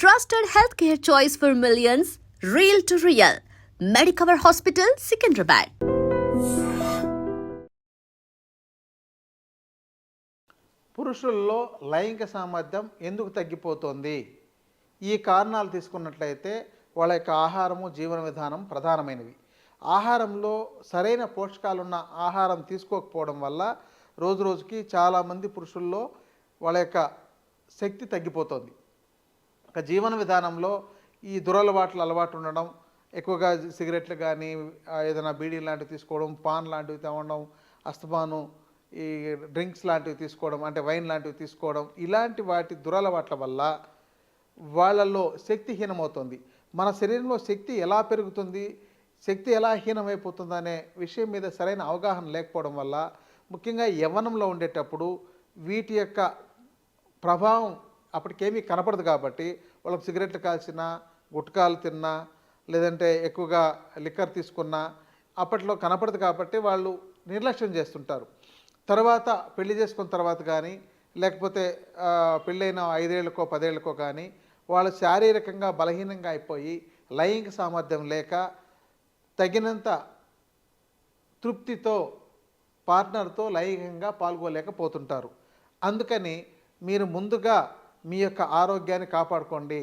Trusted healthcare choice for millions, real to real. Medicover Hospital, Secunderabad. పురుషుల్లో లైంగిక సామర్థ్యం ఎందుకు తగ్గిపోతుంది? ఈ కారణాలు తీసుకున్నట్లయితే వాళ్ళ యొక్క ఆహారము, జీవన విధానం ప్రధానమైనవి. ఆహారంలో సరైన పోషకాలున్న ఆహారం తీసుకోకపోవడం వల్ల రోజుకి చాలామంది పురుషుల్లో వాళ్ళ యొక్క శక్తి తగ్గిపోతుంది. ఒక జీవన విధానంలో ఈ అలవాటు ఉండడం, ఎక్కువగా సిగరెట్లు కానీ ఏదైనా బీడీ లాంటివి తీసుకోవడం, పాన్ లాంటివి తేవడం, అస్తమాను ఈ డ్రింక్స్ లాంటివి తీసుకోవడం, అంటే వైన్ లాంటివి తీసుకోవడం, ఇలాంటి వాటి దురలవాట్ల వల్ల వాళ్ళల్లో శక్తిహీనమవుతుంది. మన శరీరంలో శక్తి ఎలా పెరుగుతుంది, శక్తి ఎలా హీనమైపోతుంది అనే విషయం మీద సరైన అవగాహన లేకపోవడం వల్ల, ముఖ్యంగా యవ్వనంలో ఉండేటప్పుడు వీటి యొక్క ప్రభావం అప్పటికేమీ కనపడదు. కాబట్టి వాళ్ళకి సిగరెట్లు కాల్చినా, గుట్కాలు తిన్నా, లేదంటే ఎక్కువగా లిక్కర్ తీసుకున్నా అప్పట్లో కనపడదు. కాబట్టి వాళ్ళు నిర్లక్ష్యం చేస్తుంటారు. తర్వాత పెళ్లి చేసుకున్న తర్వాత కానీ, లేకపోతే పెళ్ళైన 5 ఏళ్ళకో 10 ఏళ్ళకో కానీ వాళ్ళు శారీరకంగా బలహీనంగా అయిపోయి లైంగిక సామర్థ్యం లేక తగినంత తృప్తితో పార్ట్నర్తో లైంగికంగా పాల్గొలేకపోతుంటారు. అందుకని మీరు ముందుగా మీ యొక్క ఆరోగ్యాన్ని కాపాడుకోండి.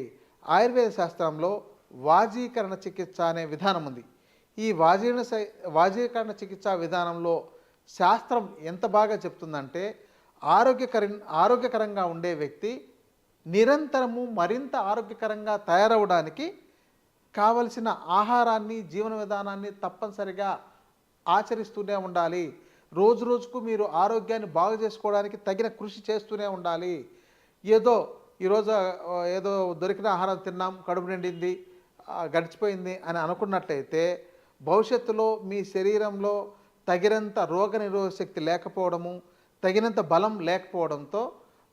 ఆయుర్వేద శాస్త్రంలో వాజీకరణ చికిత్స అనే విధానం ఉంది. ఈ వాజీకరణ చికిత్సా విధానంలో శాస్త్రం ఎంత బాగా చెప్తుందంటే, ఆరోగ్యకరంగా ఉండే వ్యక్తి నిరంతరము మరింత ఆరోగ్యకరంగా తయారవడానికి కావలసిన ఆహారాన్ని, జీవన విధానాన్ని తప్పనిసరిగా ఆచరిస్తూనే ఉండాలి. రోజుకు మీరు ఆరోగ్యాన్ని బాగు చేసుకోవడానికి తగిన కృషి చేస్తూనే ఉండాలి. ఈరోజు ఏదో దొరికిన ఆహారం తిన్నాం, కడుపు నిండింది, గడిచిపోయింది అని అనుకున్నట్లయితే భవిష్యత్తులో మీ శరీరంలో తగినంత రోగనిరోధక శక్తి లేకపోవడము, తగినంత బలం లేకపోవడంతో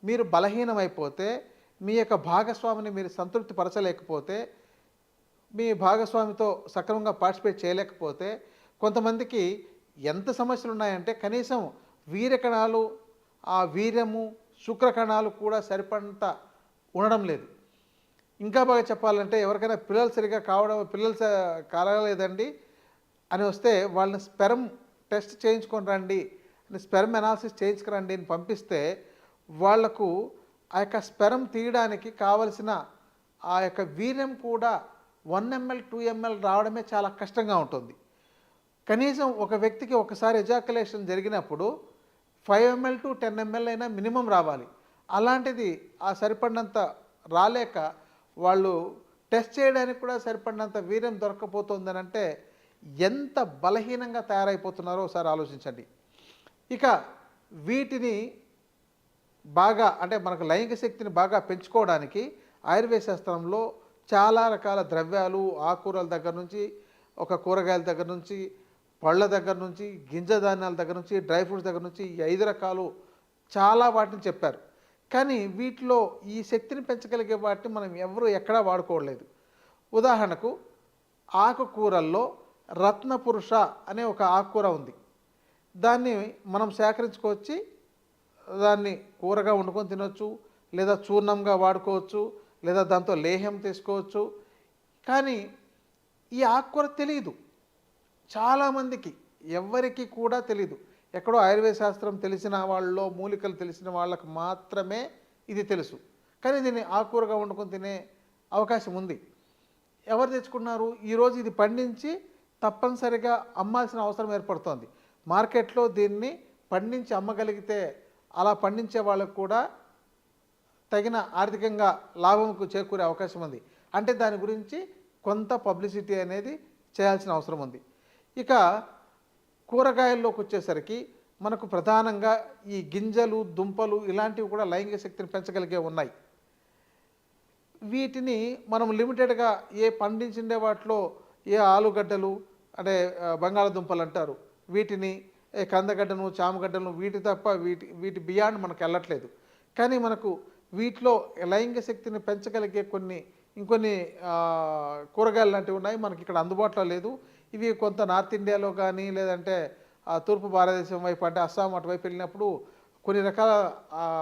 మీరు బలహీనమైపోతే, మీ యొక్క భాగస్వామిని మీరు సంతృప్తి పరచలేకపోతే, మీ భాగస్వామితో సక్రమంగా పార్టిసిపేట్ చేయలేకపోతే, కొంతమందికి ఎంత సమస్యలు ఉన్నాయంటే కనీసం వీర్యకణాలు, ఆ వీర్యము, శుక్రకణాలు కూడా సరిపడంత ఉండడం లేదు. ఇంకా బాగా చెప్పాలంటే ఎవరికైనా పిల్లలు కలగలేదండి అని వస్తే వాళ్ళని స్పెర్మ్ టెస్ట్ చేయించుకొని రండి అని, స్పెర్మ్ అనాలిసిస్ చేయించుకురండి అని పంపిస్తే వాళ్లకు ఆ యొక్క స్పెర్మ్ తీయడానికి కావలసిన ఆ యొక్క వీర్యం కూడా 1 ml 2 ml రావడమే చాలా కష్టంగా ఉంటుంది. కనీసం ఒక వ్యక్తికి ఒకసారి ఎజాకులేషన్ జరిగినప్పుడు 5 ml to 10 ml అయినా మినిమం రావాలి. అలాంటిది ఆ సరిపడినంత రాలేక వాళ్ళు టెస్ట్ చేయడానికి కూడా సరిపడినంత వీర్యం దొరకకపోతుందని అంటే ఎంత బలహీనంగా తయారైపోతున్నారో ఒకసారి ఆలోచించండి. ఇక వీటిని బాగా, అంటే మనకు లైంగిక శక్తిని బాగా పెంచుకోవడానికి ఆయుర్వేద శాస్త్రంలో చాలా రకాల ద్రవ్యాలు, ఆకుకూరల దగ్గర నుంచి, కూరగాయల దగ్గర నుంచి, పళ్ళ దగ్గర నుంచి, గింజ ధాన్యాల దగ్గర నుంచి, డ్రై ఫ్రూట్స్ దగ్గర నుంచి 5 రకాలు చాలా వాటిని చెప్పారు. కానీ వీటిలో ఈ శక్తిని పెంచగలిగే వాటిని మనం ఎవరు ఎక్కడా వాడుకోవట్లేదు. ఉదాహరణకు ఆకుకూరల్లో రత్నపురుష అనే ఒక ఆకుకూర ఉంది. దాన్ని మనం సేకరించుకొచ్చి దాన్ని కూరగా వండుకొని తినొచ్చు, లేదా చూర్ణంగా వాడుకోవచ్చు, లేదా దాంతో లేహ్యం తీసుకోవచ్చు. కానీ ఈ ఆకుకూర తెలియదు చాలామందికి, ఎవ్వరికి కూడా తెలీదు. ఎక్కడో ఆయుర్వేద శాస్త్రం తెలిసిన వాళ్ళలో, మూలికలు తెలిసిన వాళ్ళకు మాత్రమే ఇది తెలుసు. కానీ దీన్ని ఆకుకూరగా వండుకొని తినే అవకాశం ఉంది. ఎవరు తెచ్చుకున్నారు? ఈరోజు ఇది పండించి తప్పనిసరిగా అమ్మాల్సిన అవసరం ఏర్పడుతోంది. మార్కెట్లో దీన్ని పండించి అమ్మగలిగితే అలా పండించే వాళ్ళకు కూడా తగిన ఆర్థికంగా లాభంకు చేకూరే అవకాశం ఉంది. అంటే దాని గురించి కొంత పబ్లిసిటీ అనేది చేయాల్సిన అవసరం ఉంది. ఇక కూరగాయల్లోకి వచ్చేసరికి మనకు ప్రధానంగా ఈ గింజలు, దుంపలు ఇలాంటివి కూడా లైంగిక శక్తిని పెంచగలిగే ఉన్నాయి. వీటిని మనం లిమిటెడ్గా పండించిండే వాటిలో ఆలుగడ్డలు, అంటే బంగాళదుంపలు అంటారు, వీటిని కందగడ్డను, చామగడ్డను, వీటి తప్ప వీటి బియాండ్ మనకు వెళ్ళట్లేదు. కానీ మనకు వీటిలో లైంగిక శక్తిని పెంచగలిగే ఇంకొన్ని కూరగాయలు లాంటివి ఉన్నాయి, మనకి ఇక్కడ అందుబాటులో లేదు. ఇవి కొంత నార్త్ ఇండియాలో కానీ, లేదంటే తూర్పు భారతదేశం వైపు, అంటే అస్సాం అటువైపు వెళ్ళినప్పుడు కొన్ని రకాల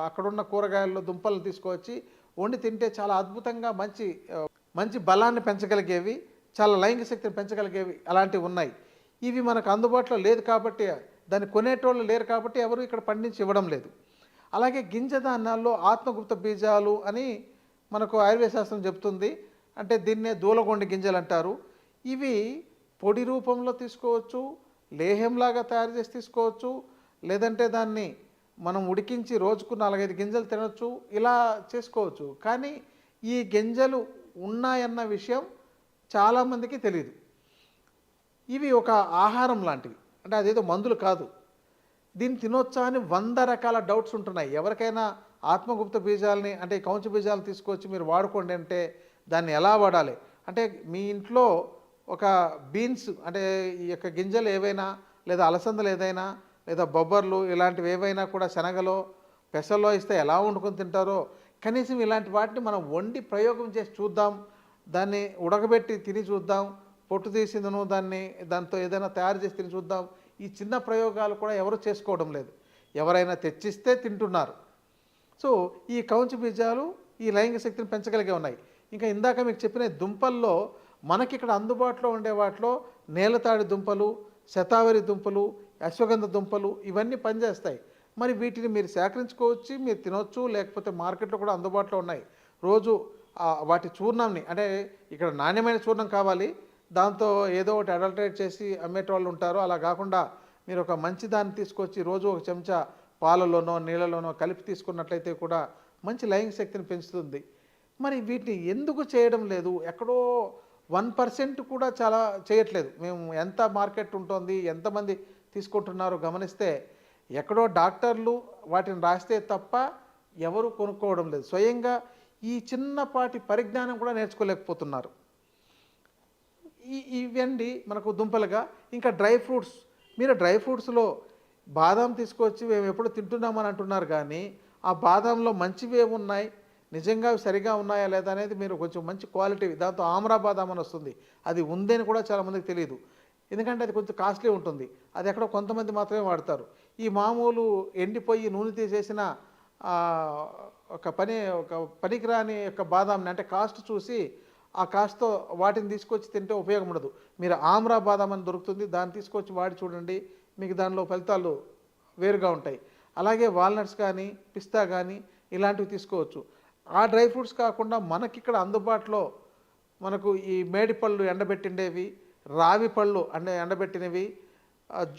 అక్కడున్న కూరగాయల్లో దుంపలను తీసుకొచ్చి వండి తింటే చాలా అద్భుతంగా మంచి బలాన్ని పెంచగలిగేవి, చాలా లైంగిక శక్తిని పెంచగలిగేవి అలాంటివి ఉన్నాయి. ఇవి మనకు అందుబాటులో లేదు కాబట్టి, దాన్ని కొనేటోళ్ళు లేరు కాబట్టి ఎవరు ఇక్కడ పండించి ఇవ్వడం లేదు. అలాగే గింజ ధాన్యాల్లో ఆత్మగుప్త బీజాలు అని మనకు ఆయుర్వేద శాస్త్రం చెప్తుంది. అంటే దీన్నే దూలగొండి గింజలు అంటారు. ఇవి పొడి రూపంలో తీసుకోవచ్చు, లేహంలాగా తయారు చేసి తీసుకోవచ్చు, లేదంటే దాన్ని మనం ఉడికించి రోజుకు 4-5 గింజలు తినొచ్చు, ఇలా చేసుకోవచ్చు. కానీ ఈ గింజలు ఉన్నాయన్న విషయం చాలామందికి తెలియదు. ఇవి ఒక ఆహారం లాంటివి, అంటే అదేదో మందులు కాదు. దీన్ని తినొచ్చా అని 100 రకాల డౌట్స్ ఉంటున్నాయి. ఎవరికైనా ఆత్మగుప్త బీజాలని అంటే కౌంచ బీజాలను తీసుకొచ్చి మీరు వాడుకోండి అంటే దాన్ని ఎలా వాడాలి అంటే, మీ ఇంట్లో ఒక బీన్స్ అంటే ఈ యొక్క గింజలు ఏవైనా, లేదా అలసందలు ఏదైనా, లేదా బొబ్బర్లు ఇలాంటివి ఏవైనా కూడా శనగలో పెసల్లో ఇస్తే ఎలా వండుకొని తింటారో, కనీసం ఇలాంటి వాటిని మనం వండి ప్రయోగం చేసి చూద్దాం. దాన్ని ఉడకబెట్టి తిని చూద్దాం, పొట్టు తీసిందను దాంతో ఏదైనా తయారు చేసి తిని చూద్దాం. ఈ చిన్న ప్రయోగాలు కూడా ఎవరు చేసుకోవడం లేదు. ఎవరైనా తెచ్చిస్తే తింటున్నారు. సో ఈ కౌంచ బీజాలు ఈ లైంగిక శక్తిని పెంచగలిగే ఉన్నాయి. ఇంకా ఇందాక మీకు చెప్పిన దుంపల్లో మనకి ఇక్కడ అందుబాటులో ఉండే వాటిలో నేలతాడి దుంపలు, శతావరి దుంపలు, అశ్వగంధ దుంపలు ఇవన్నీ పనిచేస్తాయి. మరి వీటిని మీరు సేకరించుకోవచ్చు, మీరు తినొచ్చు, లేకపోతే మార్కెట్లో కూడా అందుబాటులో ఉన్నాయి. రోజు వాటి చూర్ణంని అంటే ఇక్కడ నాణ్యమైన చూర్ణం కావాలి, దాంతో ఏదో ఒకటి అడల్టరేట్ చేసి అమ్మేటోళ్ళు ఉంటారు. అలా కాకుండా మీరు ఒక మంచి దాన్ని తీసుకొచ్చి రోజు ఒక చెంచా పాలలోనో నీళ్ళలోనో కలిపి తీసుకున్నట్లయితే కూడా మంచి లైంగిక శక్తిని పెంచుతుంది. మరి వీటిని ఎందుకు చేయడం లేదు? ఎక్కడో 1% కూడా చాలా చేయట్లేదు. మేము ఎంత మార్కెట్ ఉంటుంది, ఎంతమంది తీసుకుంటున్నారో గమనిస్తే ఎక్కడో డాక్టర్లు వాటిని రాస్తే తప్ప ఎవరు కొనుక్కోవడం లేదు. స్వయంగా ఈ చిన్నపాటి పరిజ్ఞానం కూడా నేర్చుకోలేకపోతున్నారు. ఇవండి మనకు దుంపలుగా. ఇంకా డ్రై ఫ్రూట్స్, మీరు డ్రై ఫ్రూట్స్లో బాదాం తీసుకొచ్చి మేము ఎప్పుడు తింటున్నామని అంటున్నారు, కానీ ఆ బాదాంలో మంచివి ఏమున్నాయి, నిజంగా సరిగా ఉన్నాయా లేదా అనేది మీరు కొంచెం మంచి క్వాలిటీ, దాంతో ఆమ్రా బాదాం అని వస్తుంది, అది ఉందని కూడా చాలామందికి తెలియదు. ఎందుకంటే అది కొంచెం కాస్ట్లీ ఉంటుంది. అది ఎక్కడో కొంతమంది మాత్రమే వాడతారు. ఈ మామూలు ఎండిపోయి నూనె తీసేసిన ఒక పనికిరాని యొక్క బాదాంని అంటే కాస్ట్ చూసి ఆ కాస్ట్తో వాటిని తీసుకొచ్చి తింటే ఉపయోగం ఉండదు. మీరు ఆమ్రా బాదాం అని దొరుకుతుంది, దాన్ని తీసుకొచ్చి వాడి చూడండి, మీకు దానిలో ఫలితాలు వేరుగా ఉంటాయి. అలాగే వాల్నట్స్ కానీ, పిస్తా కానీ ఇలాంటివి తీసుకోవచ్చు. ఆ డ్రై ఫ్రూట్స్ కాకుండా మనకిక్కడ అందుబాటులో మనకు ఈ మేడి పళ్ళు ఎండబెట్టిండేవి, రావి పళ్ళు ఎండబెట్టినవి,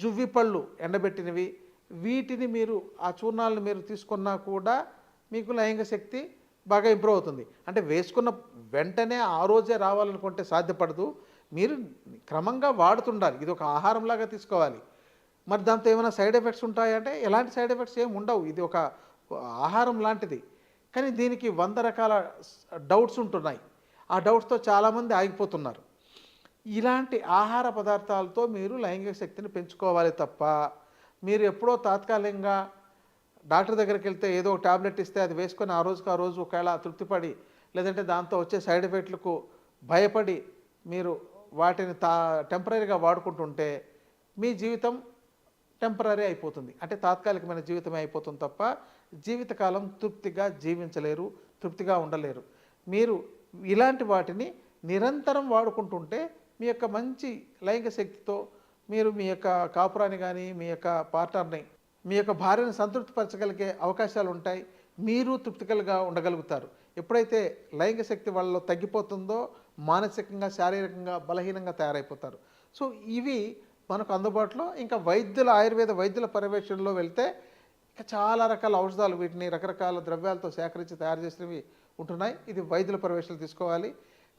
జువ్వి పళ్ళు ఎండబెట్టినవి, వీటిని మీరు ఆ చూర్ణాలను మీరు తీసుకున్నా కూడా మీకు లైంగిక శక్తి బాగా ఇంప్రూవ్ అవుతుంది. అంటే వేసుకున్న వెంటనే ఆ రోజే రావాలనుకుంటే సాధ్యపడదు. మీరు క్రమంగా వాడుతుండాలి. ఇది ఒక ఆహారంలాగా తీసుకోవాలి. మరి దాంతో ఏమైనా సైడ్ ఎఫెక్ట్స్ ఉంటాయంటే ఎలాంటి సైడ్ ఎఫెక్ట్స్ ఏమి ఉండవు. ఇది ఒక ఆహారం లాంటిది. కానీ దీనికి 100 రకాల డౌట్స్ ఉంటున్నాయి. ఆ డౌట్స్తో చాలామంది ఆగిపోతున్నారు. ఇలాంటి ఆహార పదార్థాలతో మీరు లైంగిక శక్తిని పెంచుకోవాలి తప్ప, మీరు ఎప్పుడో తాత్కాలికంగా డాక్టర్ దగ్గరికి వెళ్తే ఏదో ఒక టాబ్లెట్ ఇస్తే అది వేసుకొని ఆ రోజు ఒకవేళ తృప్తిపడి, లేదంటే దాంతో వచ్చే సైడ్ ఎఫెక్ట్లకు భయపడి మీరు వాటిని టెంపరీగా వాడుకుంటుంటే మీ జీవితం టెంపరీ అయిపోతుంది. అంటే తాత్కాలికమైన జీవితమే అయిపోతుంది తప్ప జీవితకాలం తృప్తిగా జీవించలేరు, తృప్తిగా ఉండలేరు. మీరు ఇలాంటి వాటిని నిరంతరం వాడుకుంటుంటే మీ యొక్క మంచి లైంగిక శక్తితో మీరు మీ యొక్క కాపురాన్ని కానీ, మీ యొక్క పార్ట్నర్ని, మీ యొక్క భార్యను సంతృప్తిపరచగలిగే అవకాశాలు ఉంటాయి. మీరు తృప్తికలుగా ఉండగలుగుతారు. ఎప్పుడైతే లైంగిక శక్తి వాళ్ళలో తగ్గిపోతుందో మానసికంగా, శారీరకంగా బలహీనంగా తయారైపోతారు. సో ఇవి మనకు అందుబాటులో. ఇంకా ఆయుర్వేద వైద్యుల పర్యవేక్షణలో వెళ్తే ఇంకా చాలా రకాల ఔషధాలు, వీటిని రకరకాల ద్రవ్యాలతో సేకరించి తయారు చేసినవి ఉంటున్నాయి. ఇది వైద్యుల పర్యవేక్షణలు తీసుకోవాలి.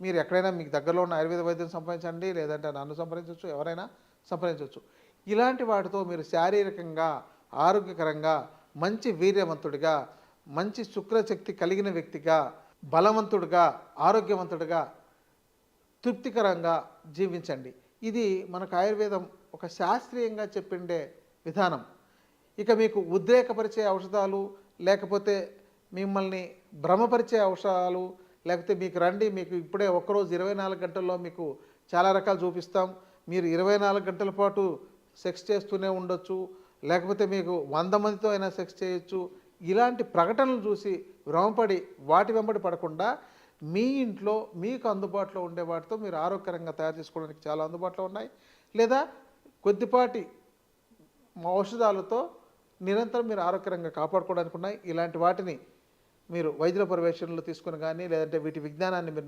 మీరు ఎక్కడైనా మీకు దగ్గరలో ఉన్న ఆయుర్వేద వైద్యం సంప్రదించండి, లేదంటే నన్ను సంప్రదించవచ్చు, ఎవరైనా సంప్రదించవచ్చు. ఇలాంటి వాటితో మీరు శారీరకంగా, ఆరోగ్యకరంగా, మంచి వీర్యవంతుడిగా, మంచి శుక్రశక్తి కలిగిన వ్యక్తిగా, బలవంతుడిగా, ఆరోగ్యవంతుడిగా, తృప్తికరంగా జీవించండి. ఇది మనకు ఆయుర్వేదం ఒక శాస్త్రీయంగా చెప్పిండే విధానం. ఇక మీకు ఉద్రేకపరిచే ఔషధాలు, లేకపోతే మిమ్మల్ని భ్రమపరిచే ఔషధాలు, లేకపోతే మీకు ఇప్పుడే ఒక్కరోజు 24 గంటల్లో మీకు చాలా రకాలు చూపిస్తాం, మీరు 24 గంటల పాటు సెక్స్ చేస్తూనే ఉండొచ్చు, లేకపోతే మీకు 100 మందితో అయినా సెక్స్ చేయొచ్చు, ఇలాంటి ప్రకటనలు చూసి భ్రమపడి వాటి వెంబడి పడకుండా మీ ఇంట్లో మీకు అందుబాటులో ఉండే వాటితో మీరు ఆరోగ్యకరంగా తయారు చేసుకోవడానికి చాలా అందుబాటులో ఉన్నాయి. లేదా కొద్దిపాటి ఔషధాలతో నిరంతరం మీరు ఆరోగ్యకరంగా కాపాడుకోవడానికి ఉన్నాయి. ఇలాంటి వాటిని మీరు వైద్యుల పర్యవేక్షణలో తీసుకుని కానీ లేదంటే వీటి విజ్ఞానాన్ని మీరు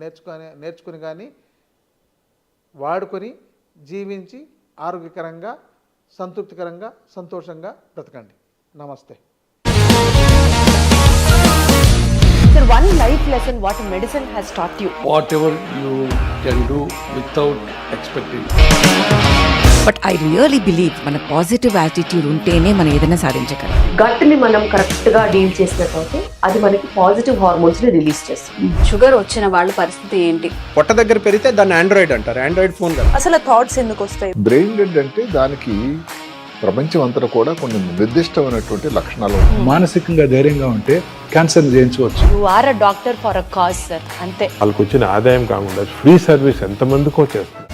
నేర్చుకుని కానీ వాడుకొని జీవించి ఆరోగ్యకరంగా సంతృప్తికరంగా సంతోషంగా బ్రతకండి. నమస్తే. Sir, one life lesson what medicine has taught you. Whatever you can do without expecting. But I really believe మన పాజిటివ్ యాటిట్యూడ్ ఉంటేనే మనం ఏదైనా సాధించగలం. గట్ ని మనం కరెక్ట్ గా డీల్ చేసినట్లయితే అది మనకి పాజిటివ్ హార్మోన్స్ ని రిలీజ్ చేస్తుంది. షుగర్ వచ్చిన వాళ్ళ పరిస్థితి ఏంటి? పొట్ట దగ్గర పెరిగితే దాన్ని ఆండ్రాయిడ్ అంటారు, ఆండ్రాయిడ్ ఫోన్ కదా. అసలు థాట్స్ ఎందుకు వస్తాయి? బ్రెయిన్ డెడ్ అంటే దానికి ప్రపంచం అంతా కూడా కొన్ని నిర్దిష్టమైనటువంటి లక్షణాలు ఉంటాయి. మానసికంగా ధైర్యంగా ఉంటే క్యాన్సర్ జయించవచ్చు. You are a doctor for a cause sir, అంతే. వాళ్ళకి వచ్చిన ఆదాయం కాకుండా ఫ్రీ సర్వీస్ ఎంతమందికో చేస్తుంది.